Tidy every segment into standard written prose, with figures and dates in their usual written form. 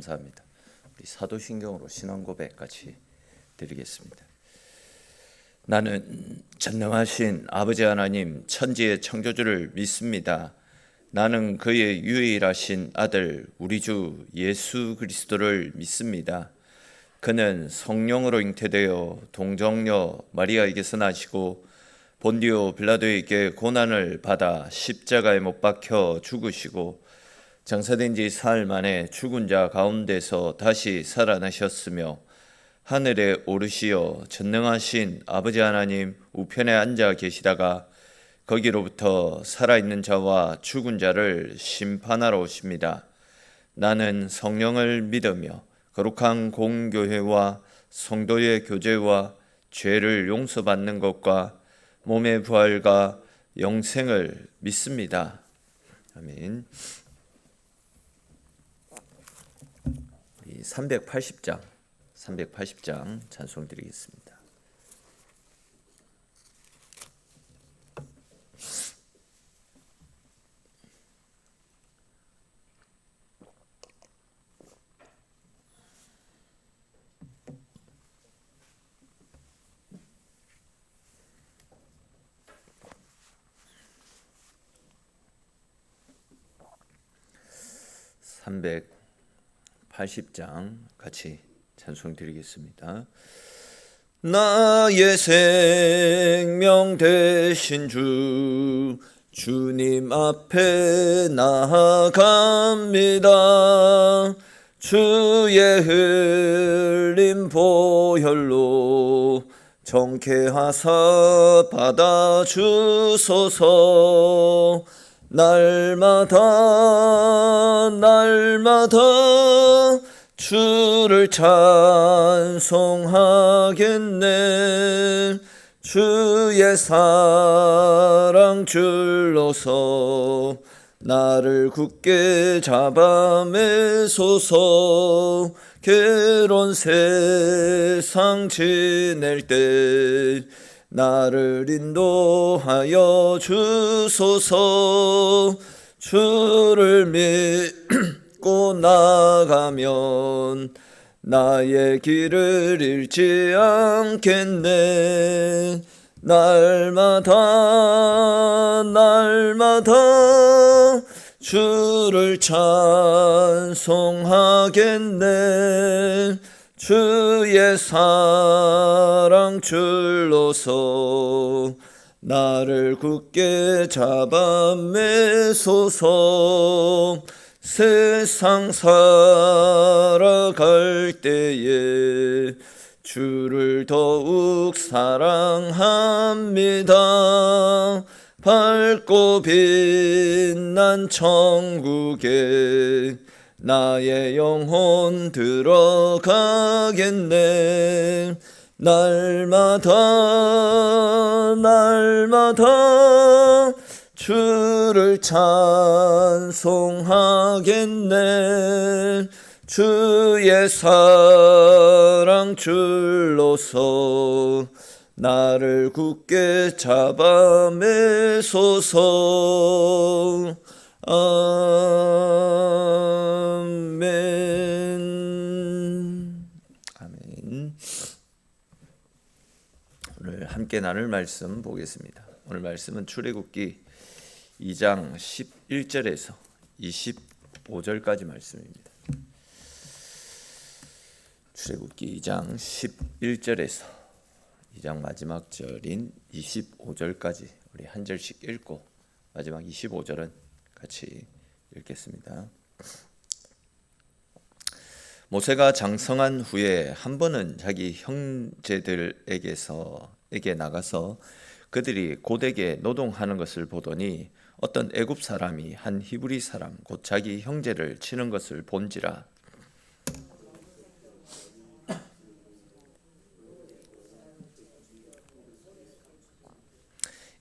감사합니다. 우리 사도신경으로 신앙 고백 같이 드리겠습니다. 나는 전능하신 아버지 하나님 천지의 창조주를 믿습니다. 나는 그의 유일하신 아들 우리 주 예수 그리스도를 믿습니다. 그는 성령으로 잉태되어 동정녀 마리아에게서 나시고 본디오 빌라도에게 고난을 받아 십자가에 못 박혀 죽으시고 장사된 지 사흘 만에 죽은 자 가운데서 다시 살아나셨으며 하늘에 오르시어 전능하신 아버지 하나님 우편에 앉아 계시다가 거기로부터 살아있는 자와 죽은 자를 심판하러 오십니다. 나는 성령을 믿으며 거룩한 공교회와 성도의 교제와 죄를 용서받는 것과 몸의 부활과 영생을 믿습니다. 아멘. 380장 찬송 드리겠습니다. 같이 찬송 드리겠습니다. 나의 생명 되신 주님 앞에 나아갑니다. 주의 흘린 보혈로 정케하사 받아주소서. 날마다 주를 찬송하겠네. 주의 사랑 줄로서 나를 굳게 잡아매소서. 괴로운 세상 지낼 때 나를 인도하여 주소서. 주를 믿고 나가면 나의 길을 잃지 않겠네. 날마다 주를 찬송하겠네. 주의 사랑 줄로서 나를 굳게 잡아매소서. 세상 살아갈 때에 주를 더욱 사랑합니다. 밝고 빛난 천국에 나의 영혼 들어가겠네. 날마다 주를 찬송하겠네. 주의 사랑 줄로서 나를 굳게 잡아매소서. 아멘. 오늘 함께 나눌 말씀 보겠습니다. 오늘 말씀은 출애굽기 2장 11절에서 25절까지 말씀입니다. 출애굽기 2장 11절에서 2장 마지막 절인 25절까지 우리 한 절씩 읽고 마지막 25절은 같이 읽겠습니다. 모세가 장성한 후에 한 번은 자기 형제들에게 나가서 그들이 고되게 노동하는 것을 보더니 어떤 애굽 사람이 한 히브리 사람 곧 자기 형제를 치는 것을 본지라.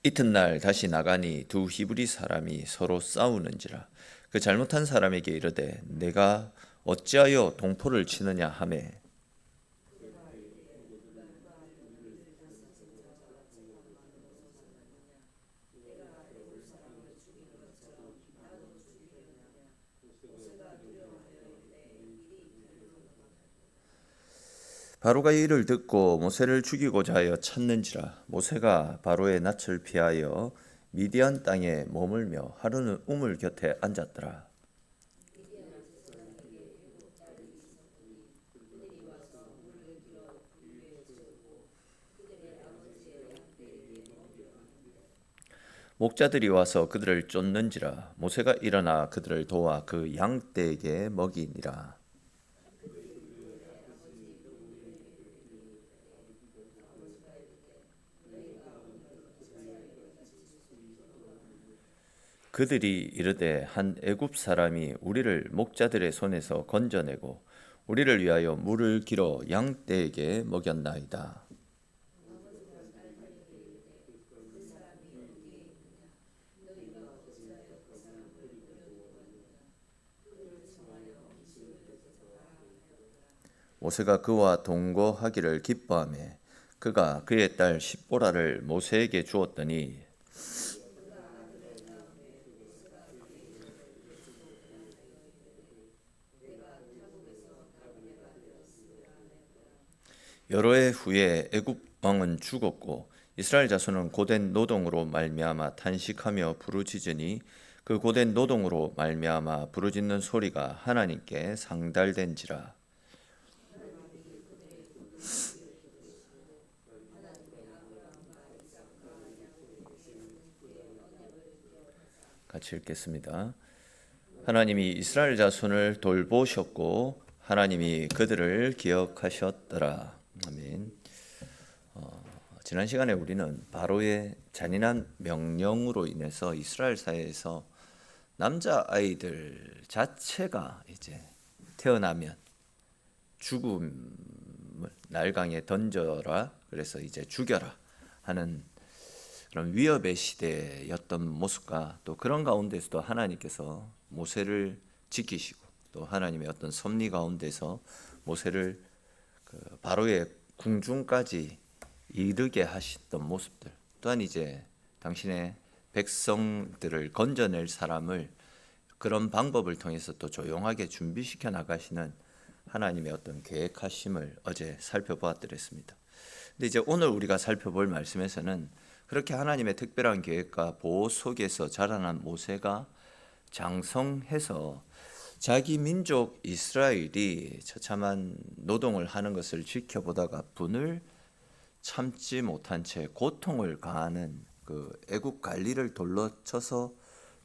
이튿날 다시 나가니 두 히브리 사람이 서로 싸우는지라. 그 잘못한 사람에게 이르되 내가 어찌하여 동포를 치느냐 하매 바로가 이를 듣고 모세를 죽이고자 하여 찾는지라. 모세가 바로의 낯을 피하여 미디안 땅에 머물며 하루는 우물 곁에 앉았더라. 목자들이 와서 그들을 쫓는지라. 모세가 일어나 그들을 도와 그 양떼에게 먹이니라. 그들이 이르되 한 애굽 사람이 우리를 목자들의 손에서 건져내고 우리를 위하여 물을 길어 양떼에게 먹였나이다. 모세가 그와 동거하기를 기뻐하며 그가 그의 딸 십보라를 모세에게 주었더니 여러 해 후에 애굽 왕은 죽었고 이스라엘 자손은 고된 노동으로 말미암아 탄식하며 부르짖으니 그 고된 노동으로 말미암아 부르짖는 소리가 하나님께 상달된지라. 같이 읽겠습니다. 하나님이 이스라엘 자손을 돌보셨고 하나님이 그들을 기억하셨더라. 아멘. 지난 시간에 우리는 바로의 잔인한 명령으로 인해서 이스라엘 사회에서 남자 아이들 자체가 이제 태어나면 죽음을 날강에 던져라, 그래서 이제 죽여라 하는 그런 위협의 시대였던 모습과 또 그런 가운데서도 하나님께서 모세를 지키시고 또 하나님의 어떤 섭리 가운데서 모세를 바로의 궁중까지 이르게 하셨던 모습들, 또한 이제 당신의 백성들을 건져낼 사람을 그런 방법을 통해서 또 조용하게 준비시켜 나가시는 하나님의 어떤 계획하심을 어제 살펴보았더랬습니다. 근데 이제 오늘 우리가 살펴볼 말씀에서는 그렇게 하나님의 특별한 계획과 보호 속에서 자라난 모세가 장성해서 자기 민족 이스라엘이 처참한 노동을 하는 것을 지켜보다가 분을 참지 못한 채 고통을 가하는 그 애굽 관리를 돌로 쳐서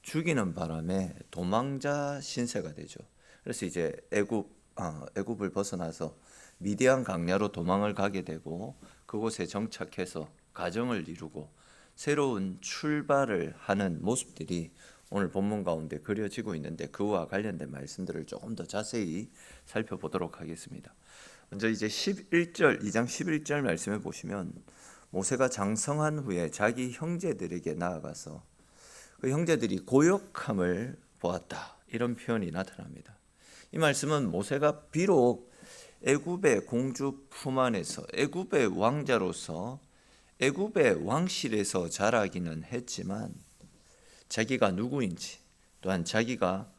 죽이는 바람에 도망자 신세가 되죠. 그래서 이제 애굽을 벗어나서 미디안 강야로 도망을 가게 되고 그곳에 정착해서 가정을 이루고 새로운 출발을 하는 모습들이 오늘 본문 가운데 그려지고 있는데 그와 관련된 말씀들을 조금 더 자세히 살펴보도록 하겠습니다. 먼저 이제 2장 11절 말씀에 보시면 모세가 장성한 후에 자기 형제들에게 나아가서 그 형제들이 고역함을 보았다, 이런 표현이 나타납니다. 이 말씀은 모세가 비록 애굽의 공주 품 안에서 애굽의 왕자로서 애굽의 왕실에서 자라기는 했지만 자기가 누구인지, 또한 자기가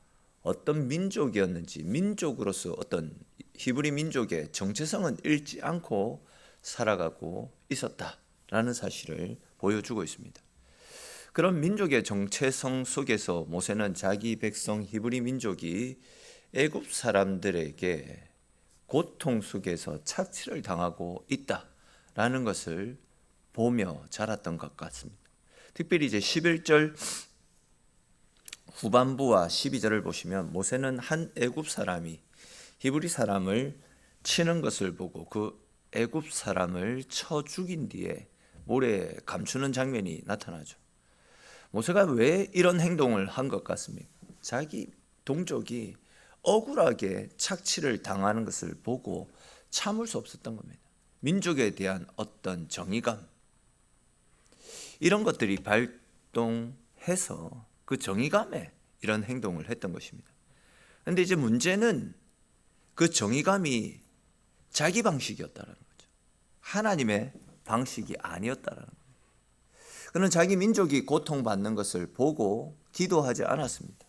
어떤 민족이었는지, 민족으로서 어떤 히브리 민족의 정체성은 잃지 않고 살아가고 있었다라는 사실을 보여주고 있습니다. 그런 민족의 정체성 속에서 모세는 자기 백성 히브리 민족이 애굽 사람들에게 고통 속에서 착취를 당하고 있다라는 것을 보며 자랐던 것 같습니다. 특별히 이제 11절 후반부와 12절을 보시면 모세는 한 애굽 사람이 히브리 사람을 치는 것을 보고 그 애굽 사람을 쳐 죽인 뒤에 모래에 감추는 장면이 나타나죠. 모세가 왜 이런 행동을 한 것 같습니까? 자기 동족이 억울하게 착취를 당하는 것을 보고 참을 수 없었던 겁니다. 민족에 대한 어떤 정의감, 이런 것들이 발동해서 그 정의감에 이런 행동을 했던 것입니다. 그런데 이제 문제는 그 정의감이 자기 방식이었다는 거죠. 하나님의 방식이 아니었다는 거예요. 그는 자기 민족이 고통받는 것을 보고 기도하지 않았습니다.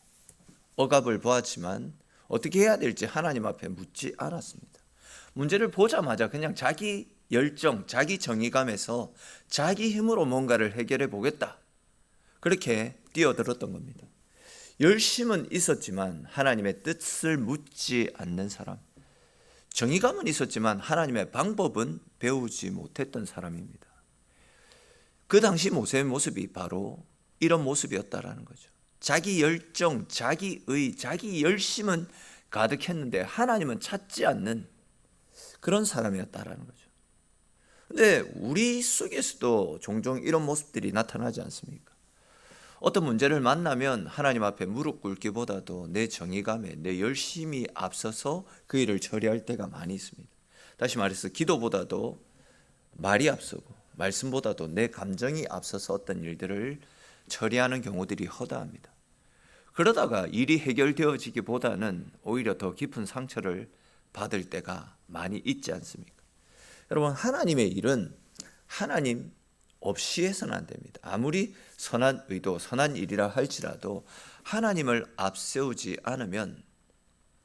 억압을 보았지만 어떻게 해야 될지 하나님 앞에 묻지 않았습니다. 문제를 보자마자 그냥 자기 열정, 자기 정의감에서 자기 힘으로 뭔가를 해결해 보겠다, 그렇게 뛰어들었던 겁니다. 열심은 있었지만 하나님의 뜻을 묻지 않는 사람, 정의감은 있었지만 하나님의 방법은 배우지 못했던 사람입니다. 그 당시 모세의 모습이 바로 이런 모습이었다라는 거죠. 자기 열정, 자기의, 자기 열심은 가득했는데 하나님은 찾지 않는 그런 사람이었다라는 거죠. 근데 우리 속에서도 종종 이런 모습들이 나타나지 않습니까? 어떤 문제를 만나면 하나님 앞에 무릎 꿇기보다도 내 정의감에 내 열심이 앞서서 그 일을 처리할 때가 많이 있습니다. 다시 말해서 기도보다도 말이 앞서고 말씀보다도 내 감정이 앞서서 어떤 일들을 처리하는 경우들이 허다합니다. 그러다가 일이 해결되어지기보다는 오히려 더 깊은 상처를 받을 때가 많이 있지 않습니까? 여러분, 하나님의 일은 하나님 없이 해서는 안 됩니다. 아무리 선한 의도, 선한 일이라 할지라도 하나님을 앞세우지 않으면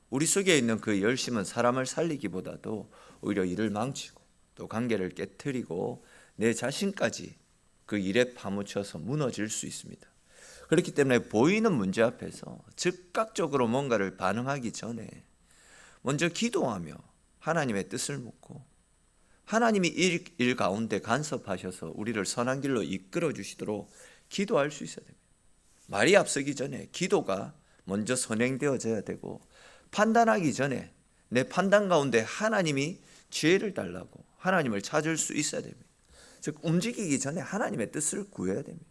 우리 속에 있는 그 열심은 사람을 살리기보다도 오히려 일을 망치고 또 관계를 깨트리고 내 자신까지 그 일에 파묻혀서 무너질 수 있습니다. 그렇기 때문에 보이는 문제 앞에서 즉각적으로 뭔가를 반응하기 전에 먼저 기도하며 하나님의 뜻을 묻고 하나님이 일 가운데 간섭하셔서 우리를 선한 길로 이끌어 주시도록 기도할 수 있어야 됩니다. 말이 앞서기 전에 기도가 먼저 선행되어져야 되고, 판단하기 전에 내 판단 가운데 하나님이 지혜를 달라고 하나님을 찾을 수 있어야 됩니다. 즉, 움직이기 전에 하나님의 뜻을 구해야 됩니다.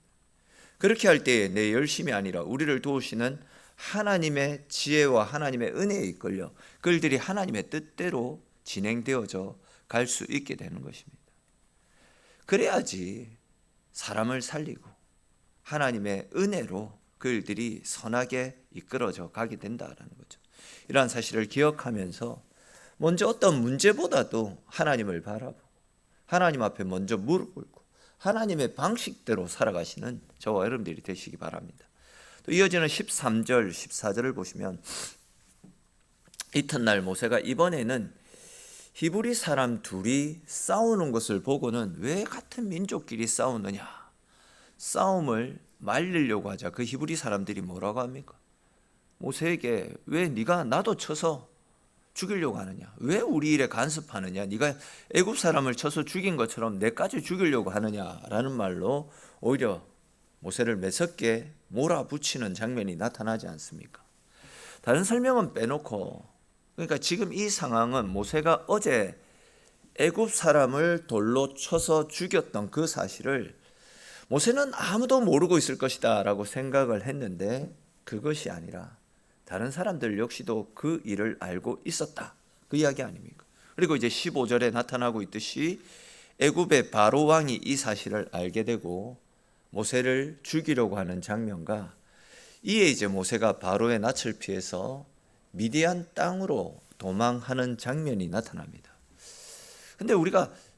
그렇게 할 때에 내 열심이 아니라 우리를 도우시는 하나님의 지혜와 하나님의 은혜에 이끌려 그들이 하나님의 뜻대로 진행되어져 갈 수 있게 되는 것입니다. 그래야지 사람을 살리고 하나님의 은혜로 그 일들이 선하게 이끌어져 가게 된다라는 거죠. 이러한 사실을 기억하면서 먼저 어떤 문제보다도 하나님을 바라보고 하나님 앞에 먼저 무릎 꿇고 하나님의 방식대로 살아가시는 저와 여러분들이 되시기 바랍니다. 또 이어지는 13절, 14절을 보시면 이튿날 모세가 이번에는 히브리 사람 둘이 싸우는 것을 보고는 왜 같은 민족끼리 싸우느냐, 싸움을 말리려고 하자 그 히브리 사람들이 뭐라고 합니까? 모세에게 왜 네가 나도 쳐서 죽이려고 하느냐, 왜 우리 일에 간섭하느냐, 네가 애굽 사람을 쳐서 죽인 것처럼 내까지 죽이려고 하느냐라는 말로 오히려 모세를 매섭게 몰아붙이는 장면이 나타나지 않습니까? 다른 설명은 빼놓고, 그러니까 지금 이 상황은 모세가 어제 애굽 사람을 돌로 쳐서 죽였던 그 사실을 모세는 아무도 모르고 있을 것이다 라고 생각을 했는데, 그것이 아니라 다른 사람들 역시도 그 일을 알고 있었다, 그 이야기 아닙니까? 그리고 이제 15절에 나타나고 있듯이 애굽의 바로 왕이 이 사실을 알게 되고 모세를 죽이려고 하는 장면과, 이에 이제 모세가 바로의 낯을 피해서 미디안 땅으로 도망하는 장면이 나타납니다. 근데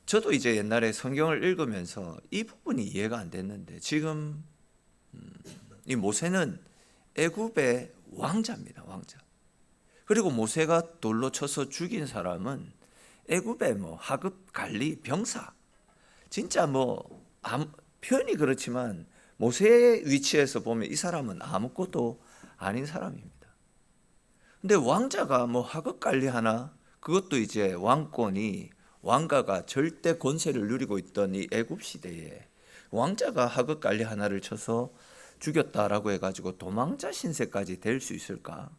저도 이제 옛날에 성경을 읽으면서 이 부분이 이해가 안 됐는데, 지금 이 모세는 애굽의 왕자입니다, 왕자. 그리고 모세가 돌로 쳐서 죽인 사람은 애굽의 하급 관리 병사. 진짜 표현이 그렇지만 모세의 위치에서 보면 이 사람은 아무것도 아닌 사람입니다. 근데 왕자가 하급 관리하나? 그것도 이제 왕권이, 왕가가 절대 권세를 누리고 있던 이 애굽 시대에 왕자가 하급 관리 하나를 쳐서 죽였다라고 해가지고 도망자 신세까지 될 수 있을까?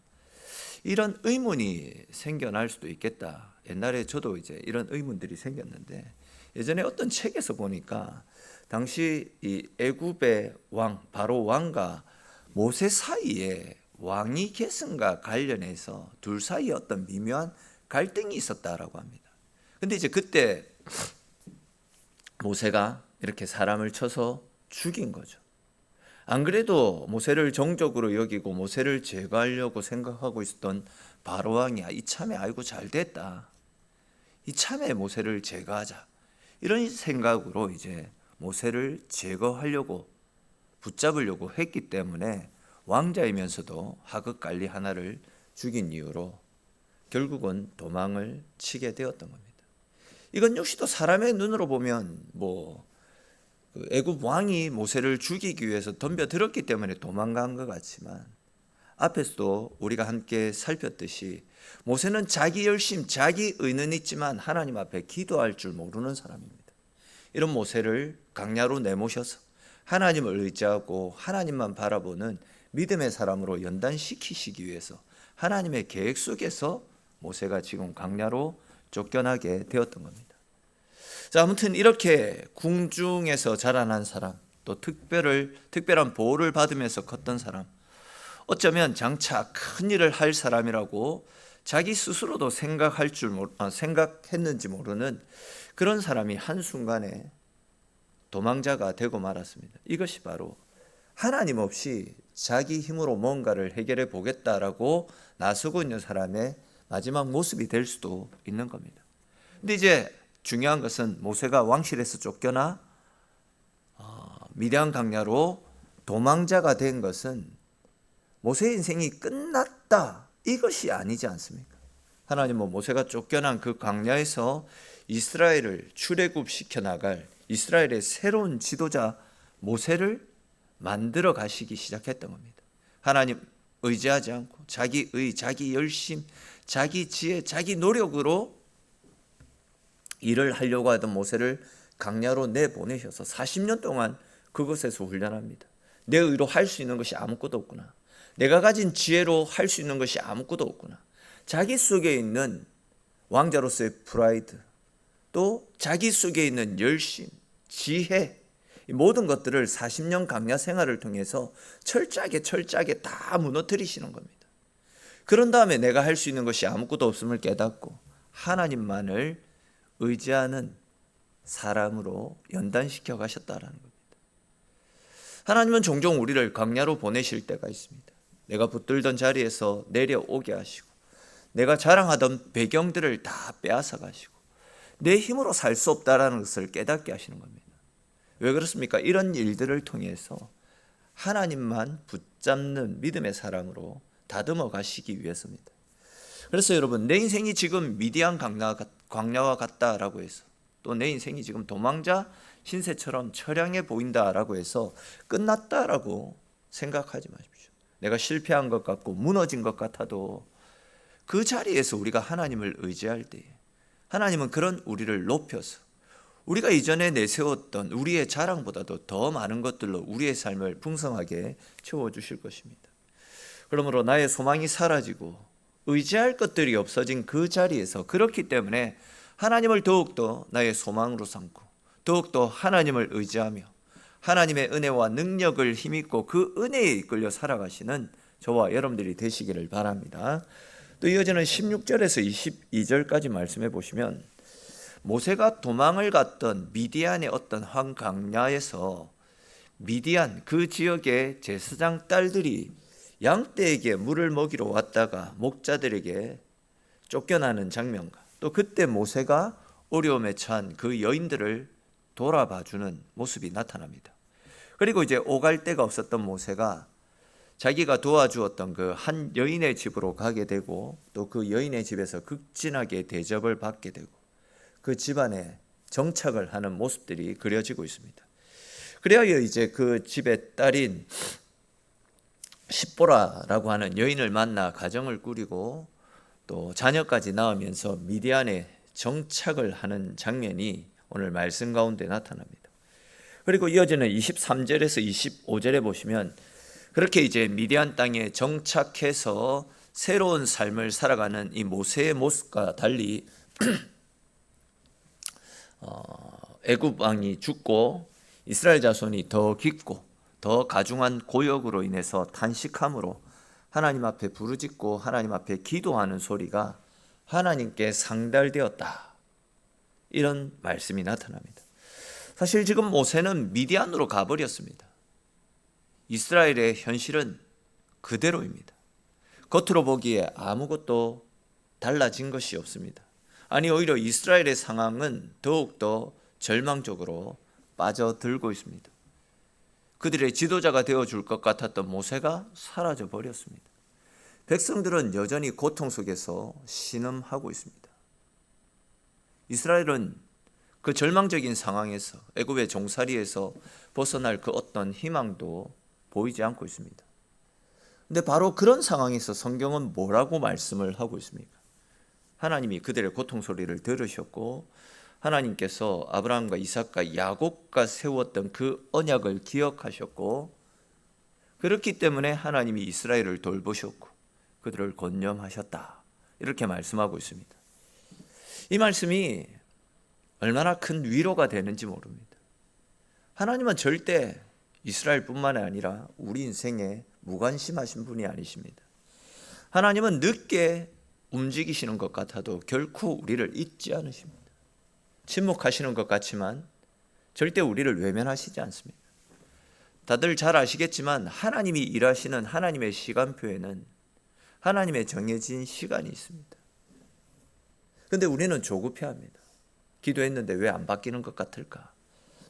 이런 의문이 생겨날 수도 있겠다. 옛날에 저도 이제 이런 의문들이 생겼는데, 예전에 어떤 책에서 보니까 당시 이 애굽의 왕, 바로 왕과 모세 사이에 왕위 계승과 관련해서 둘 사이에 어떤 미묘한 갈등이 있었다라고 합니다. 근데 이제 그때 모세가 이렇게 사람을 쳐서 죽인 거죠. 안 그래도 모세를 정적으로 여기고 모세를 제거하려고 생각하고 있었던 바로 왕이 이참에 아이고 잘 됐다, 이참에 모세를 제거하자, 이런 생각으로 이제 모세를 제거하려고 붙잡으려고 했기 때문에 왕자이면서도 하급 관리 하나를 죽인 이유로 결국은 도망을 치게 되었던 겁니다. 이건 역시도 사람의 눈으로 보면 애굽 왕이 모세를 죽이기 위해서 덤벼들었기 때문에 도망간 것 같지만, 앞에서도 우리가 함께 살폈듯이 모세는 자기 열심, 자기 의는 있지만 하나님 앞에 기도할 줄 모르는 사람입니다. 이런 모세를 강야로 내모셔서 하나님을 의지하고 하나님만 바라보는 믿음의 사람으로 연단시키시기 위해서 하나님의 계획 속에서 모세가 지금 강야로 쫓겨나게 되었던 겁니다. 자, 아무튼 이렇게 궁중에서 자라난 사람, 또 특별한 보호를 받으면서 컸던 사람, 어쩌면 장차 큰 일을 할 사람이라고 자기 스스로도 생각했는지 모르는 그런 사람이 한순간에 도망자가 되고 말았습니다. 이것이 바로 하나님 없이 자기 힘으로 뭔가를 해결해 보겠다라고 나서고 있는 사람의 마지막 모습이 될 수도 있는 겁니다. 근데 이제 중요한 것은 모세가 왕실에서 쫓겨나 미디안 강야로 도망자가 된 것은 모세의 인생이 끝났다, 이것이 아니지 않습니까? 하나님은 모세가 쫓겨난 그 광야에서 이스라엘을 출애굽시켜 나갈 이스라엘의 새로운 지도자 모세를 만들어 가시기 시작했던 겁니다. 하나님 의지하지 않고 자기 의, 자기 열심, 자기 지혜, 자기 노력으로 일을 하려고 하던 모세를 광야로 내보내셔서 40년 동안 그곳에서 훈련합니다. 내 의로 할 수 있는 것이 아무것도 없구나. 내가 가진 지혜로 할 수 있는 것이 아무것도 없구나. 자기 속에 있는 왕자로서의 프라이드, 또 자기 속에 있는 열심, 지혜, 이 모든 것들을 40년 광야 생활을 통해서 철저하게 다 무너뜨리시는 겁니다. 그런 다음에 내가 할 수 있는 것이 아무것도 없음을 깨닫고 하나님만을 의지하는 사람으로 연단시켜 가셨다라는 겁니다. 하나님은 종종 우리를 광야로 보내실 때가 있습니다. 내가 붙들던 자리에서 내려오게 하시고 내가 자랑하던 배경들을 다 빼앗아 가시고 내 힘으로 살 수 없다라는 것을 깨닫게 하시는 겁니다. 왜 그렇습니까? 이런 일들을 통해서 하나님만 붙잡는 믿음의 사람으로 다듬어 가시기 위해서입니다. 그래서 여러분, 내 인생이 지금 미디안 광야와 같다라고 해서, 또 내 인생이 지금 도망자 신세처럼 처량해 보인다라고 해서 끝났다라고 생각하지 마십시오. 내가 실패한 것 같고 무너진 것 같아도 그 자리에서 우리가 하나님을 의지할 때에 하나님은 그런 우리를 높여서 우리가 이전에 내세웠던 우리의 자랑보다도 더 많은 것들로 우리의 삶을 풍성하게 채워주실 것입니다. 그러므로 나의 소망이 사라지고 의지할 것들이 없어진 그 자리에서, 그렇기 때문에 하나님을 더욱더 나의 소망으로 삼고 더욱더 하나님을 의지하며 하나님의 은혜와 능력을 힘입고 그 은혜에 이끌려 살아가시는 저와 여러분들이 되시기를 바랍니다. 또 이어지는 16절에서 22절까지 말씀해 보시면, 모세가 도망을 갔던 미디안의 어떤 황광야에서 미디안 그 지역의 제사장 딸들이 양떼에게 물을 먹이러 왔다가 목자들에게 쫓겨나는 장면과, 또 그때 모세가 어려움에 처한 그 여인들을 돌아봐주는 모습이 나타납니다. 그리고 이제 오갈 데가 없었던 모세가 자기가 도와주었던 그 한 여인의 집으로 가게 되고, 또 그 여인의 집에서 극진하게 대접을 받게 되고 그 집안에 정착을 하는 모습들이 그려지고 있습니다. 그래야 이제 그 집의 딸인 십보라라고 하는 여인을 만나 가정을 꾸리고 또 자녀까지 낳으면서 미디안에 정착을 하는 장면이 오늘 말씀 가운데 나타납니다. 그리고 이어지는 23절에서 25절에 보시면, 그렇게 이제 미디안 땅에 정착해서 새로운 삶을 살아가는 이 모세의 모습과 달리 애굽 왕이 죽고 이스라엘 자손이 더 깊고 더 가중한 고역으로 인해서 탄식함으로 하나님 앞에 부르짖고 하나님 앞에 기도하는 소리가 하나님께 상달되었다, 이런 말씀이 나타납니다. 사실 지금 모세는 미디안으로 가버렸습니다. 이스라엘의 현실은 그대로입니다. 겉으로 보기에 아무것도 달라진 것이 없습니다. 아니, 오히려 이스라엘의 상황은 더욱더 절망적으로 빠져들고 있습니다. 그들의 지도자가 되어줄 것 같았던 모세가 사라져 버렸습니다. 백성들은 여전히 고통 속에서 신음하고 있습니다. 이스라엘은 그 절망적인 상황에서, 애굽의 종살이에서 벗어날 그 어떤 희망도 보이지 않고 있습니다. 근데 바로 그런 상황에서 성경은 뭐라고 말씀을 하고 있습니까? 하나님이 그들의 고통 소리를 들으셨고, 하나님께서 아브라함과 이삭과 야곱과 세웠던 그 언약을 기억하셨고, 그렇기 때문에 하나님이 이스라엘을 돌보셨고 그들을 권념하셨다, 이렇게 말씀하고 있습니다. 이 말씀이 얼마나 큰 위로가 되는지 모릅니다. 하나님은 절대 이스라엘뿐만 아니라 우리 인생에 무관심하신 분이 아니십니다. 하나님은 늦게 움직이시는 것 같아도 결코 우리를 잊지 않으십니다. 침묵하시는 것 같지만 절대 우리를 외면하시지 않습니다. 다들 잘 아시겠지만 하나님이 일하시는 하나님의 시간표에는 하나님의 정해진 시간이 있습니다. 그런데 우리는 조급해합니다. 기도했는데 왜 안 바뀌는 것 같을까?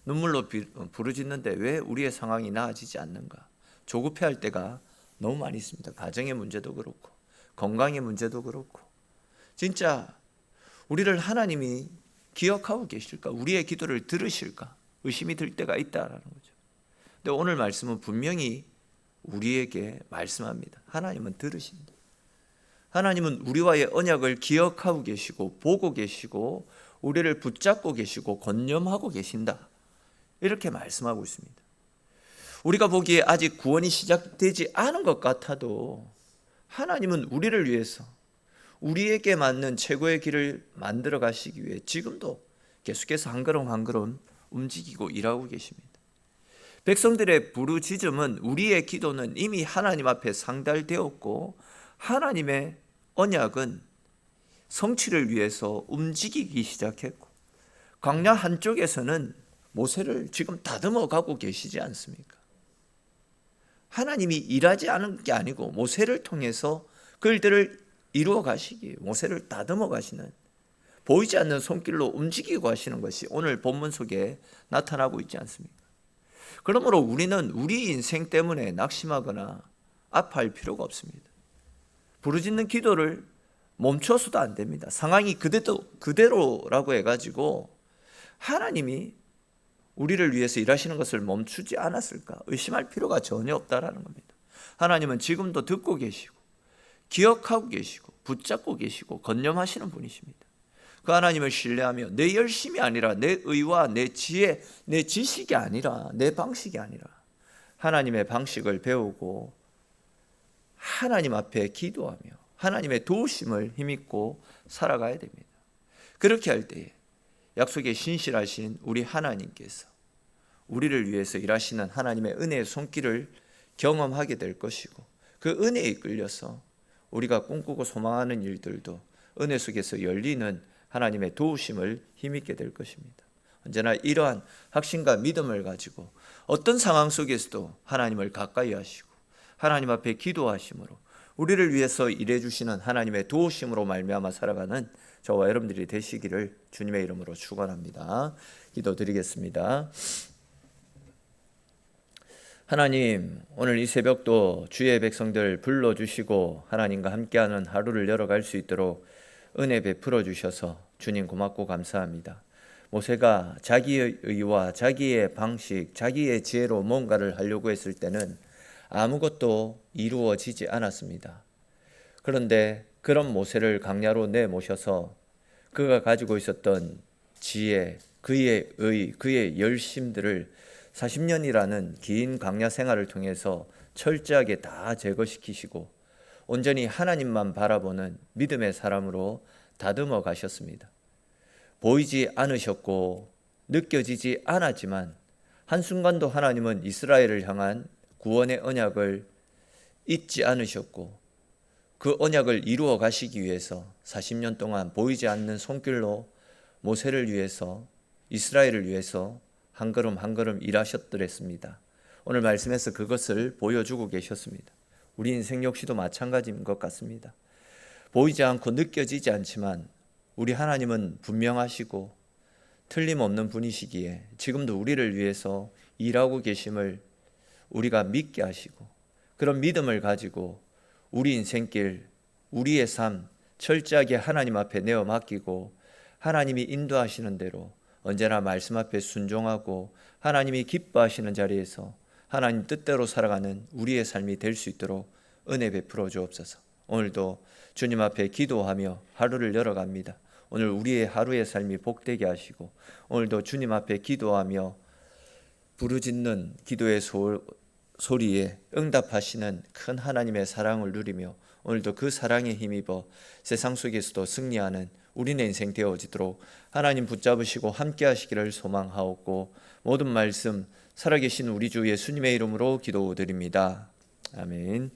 눈물로 부르짖는데 왜 우리의 상황이 나아지지 않는가? 조급해할 때가 너무 많이 있습니다. 가정의 문제도 그렇고 건강의 문제도 그렇고. 진짜 우리를 하나님이 기억하고 계실까? 우리의 기도를 들으실까? 의심이 들 때가 있다라는 거죠. 근데 오늘 말씀은 분명히 우리에게 말씀합니다. 하나님은 들으신다. 하나님은 우리와의 언약을 기억하고 계시고 보고 계시고 우리를 붙잡고 계시고 권념하고 계신다, 이렇게 말씀하고 있습니다. 우리가 보기에 아직 구원이 시작되지 않은 것 같아도 하나님은 우리를 위해서 우리에게 맞는 최고의 길을 만들어 가시기 위해 지금도 계속해서 한 걸음 한 걸음 움직이고 일하고 계십니다. 백성들의 부르짖음은, 우리의 기도는 이미 하나님 앞에 상달되었고 하나님의 언약은 성취를 위해서 움직이기 시작했고, 광야 한쪽에서는 모세를 지금 다듬어 가고 계시지 않습니까? 하나님이 일하지 않은 게 아니고 모세를 통해서 그 일들을 이루어 가시기, 모세를 다듬어 가시는, 보이지 않는 손길로 움직이고 하시는 것이 오늘 본문 속에 나타나고 있지 않습니까? 그러므로 우리는 우리 인생 때문에 낙심하거나 아파할 필요가 없습니다. 부르짖는 기도를 멈춰서도 안 됩니다. 상황이 그대로라고 해가지고 하나님이 우리를 위해서 일하시는 것을 멈추지 않았을까 의심할 필요가 전혀 없다라는 겁니다. 하나님은 지금도 듣고 계시고 기억하고 계시고 붙잡고 계시고 권념하시는 분이십니다. 그 하나님을 신뢰하며 내 열심이 아니라 내 의와 내 지혜, 내 지식이 아니라 내 방식이 아니라 하나님의 방식을 배우고 하나님 앞에 기도하며 하나님의 도우심을 힘입고 살아가야 됩니다. 그렇게 할 때에 약속에 신실하신 우리 하나님께서 우리를 위해서 일하시는 하나님의 은혜의 손길을 경험하게 될 것이고, 그 은혜에 이끌려서 우리가 꿈꾸고 소망하는 일들도 은혜 속에서 열리는 하나님의 도우심을 힘입게 될 것입니다. 언제나 이러한 확신과 믿음을 가지고 어떤 상황 속에서도 하나님을 가까이 하시고 하나님 앞에 기도하심으로 우리를 위해서 일해 주시는 하나님의 도우심으로 말미암아 살아가는 저와 여러분들이 되시기를 주님의 이름으로 축원합니다. 기도드리겠습니다. 하나님, 오늘 이 새벽도 주의 백성들 불러주시고 하나님과 함께하는 하루를 열어갈 수 있도록 은혜 베풀어 주셔서 주님 고맙고 감사합니다. 모세가 자기의 의와 자기의 방식, 자기의 지혜로 뭔가를 하려고 했을 때는 아무것도 이루어지지 않았습니다. 그런데 그런 모세를 광야로 내모셔서 그가 가지고 있었던 지혜, 그의 의, 그의 열심들을 40년이라는 긴 광야 생활을 통해서 철저하게 다 제거시키시고 온전히 하나님만 바라보는 믿음의 사람으로 다듬어 가셨습니다. 보이지 않으셨고 느껴지지 않았지만 한순간도 하나님은 이스라엘을 향한 구원의 언약을 잊지 않으셨고 그 언약을 이루어 가시기 위해서 40년 동안 보이지 않는 손길로 모세를 위해서, 이스라엘을 위해서 한 걸음 한 걸음 일하셨더랬습니다. 오늘 말씀에서 그것을 보여주고 계셨습니다. 우리 인생 역시도 마찬가지인 것 같습니다. 보이지 않고 느껴지지 않지만 우리 하나님은 분명하시고 틀림없는 분이시기에 지금도 우리를 위해서 일하고 계심을 우리가 믿게 하시고, 그런 믿음을 가지고 우리 인생길, 우리의 삶 철저하게 하나님 앞에 내어 맡기고 하나님이 인도하시는 대로 언제나 말씀 앞에 순종하고 하나님이 기뻐하시는 자리에서 하나님 뜻대로 살아가는 우리의 삶이 될 수 있도록 은혜 베풀어 주옵소서. 오늘도 주님 앞에 기도하며 하루를 열어갑니다. 오늘 우리의 하루의 삶이 복되게 하시고 오늘도 주님 앞에 기도하며 부르짖는 기도의 소리에 응답하시는 큰 하나님의 사랑을 누리며 오늘도 그 사랑에 힘입어 세상 속에서도 승리하는 우리의 인생 되어지도록 하나님 붙잡으시고 함께 하시기를 소망하옵고 모든 말씀 살아계신 우리 주 예수님의 이름으로 기도드립니다. 아멘.